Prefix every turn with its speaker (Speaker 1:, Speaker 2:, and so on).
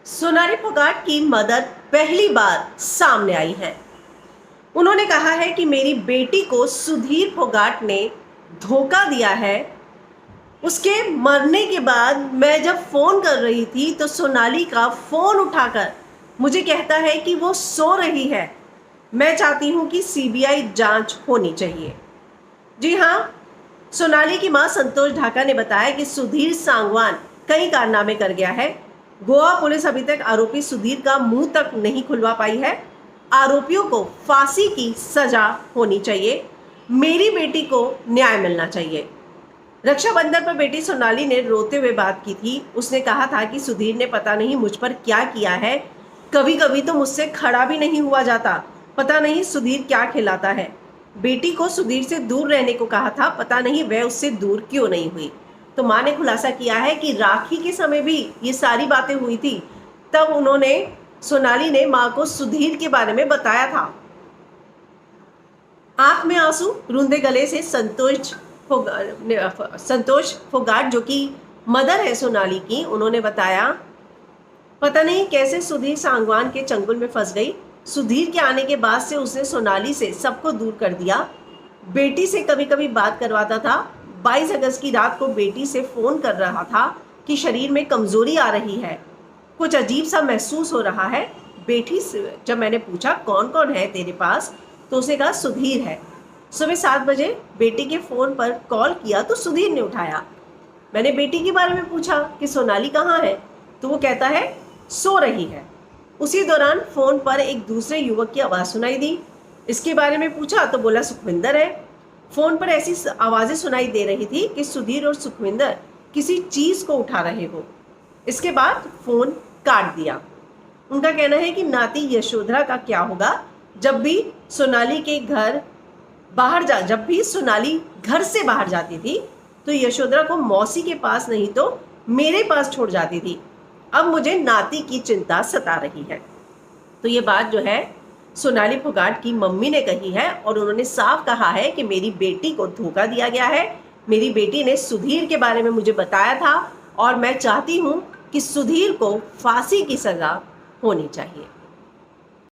Speaker 1: सोनाली फोगाट की मदद पहली बार सामने आई है। उन्होंने कहा है कि मेरी बेटी को सुधीर फोगाट ने धोखा दिया है। उसके मरने के बाद मैं जब फ़ोन कर रही थी तो सोनाली का फ़ोन उठाकर मुझे कहता है कि वो सो रही है। मैं चाहती हूँ कि सीबीआई जांच होनी चाहिए। जी हाँ, सोनाली की मां संतोष ढाका ने बताया कि सुधीर सांगवान कई कारनामे कर गया है। गोवा पुलिस अभी तक आरोपी सुधीर का मुंह तक नहीं खुलवा पाई है। आरोपियों को फांसी की सजा होनी चाहिए। मेरी बेटी को न्याय मिलना चाहिए। रक्षाबंधन पर बेटी सोनाली ने रोते हुए बात की थी। उसने कहा था कि सुधीर ने पता नहीं मुझ पर क्या किया है। कभी कभी तो मुझसे खड़ा भी नहीं हुआ जाता। पता नहीं सुधीर क्या खिलाता है। बेटी को सुधीर से दूर रहने को कहा था, पता नहीं वह उससे दूर क्यों नहीं हुई। तो मां ने खुलासा किया है कि राखी के समय भी ये सारी बातें हुई थी। तब सोनाली ने मां को सुधीर के बारे में बताया था। आंख में आंसू, रूंधे गले से संतोष फोगाट जो कि मदर है सोनाली की, उन्होंने बताया, पता नहीं कैसे सुधीर सांगवान के चंगुल में फंस गई। सुधीर के आने के बाद से उसने सोनाली से सबको दूर कर दिया। बेटी से कभी कभी बात करवाता था। 22 अगस्त की रात को बेटी से फोन कर रहा था कि शरीर में कमजोरी आ रही है, कुछ अजीब सा महसूस हो रहा है। बेटी से जब मैंने पूछा कौन कौन है तेरे पास, तो उसने कहा सुधीर है। सुबह 7 बजे बेटी के फ़ोन पर कॉल किया तो सुधीर ने उठाया। मैंने बेटी के बारे में पूछा कि सोनाली कहाँ है, तो वो कहता है सो रही है। उसी दौरान फ़ोन पर एक दूसरे युवक की आवाज़ सुनाई दी। इसके बारे में पूछा तो बोला सुखविंदर है। फ़ोन पर ऐसी आवाज़ें सुनाई दे रही थी कि सुधीर और सुखविंदर किसी चीज़ को उठा रहे हो। इसके बाद फ़ोन काट दिया। उनका कहना है कि नाती यशोधरा का क्या होगा। जब भी सोनाली घर से बाहर जाती थी तो यशोधरा को मौसी के पास नहीं तो मेरे पास छोड़ जाती थी। अब मुझे नाती की चिंता सता रही है। तो ये बात जो है सोनाली फोगाट की मम्मी ने कही है और उन्होंने साफ कहा है कि मेरी बेटी को धोखा दिया गया है। मेरी बेटी ने सुधीर के बारे में मुझे बताया था और मैं चाहती हूँ कि सुधीर को फांसी की सजा होनी चाहिए।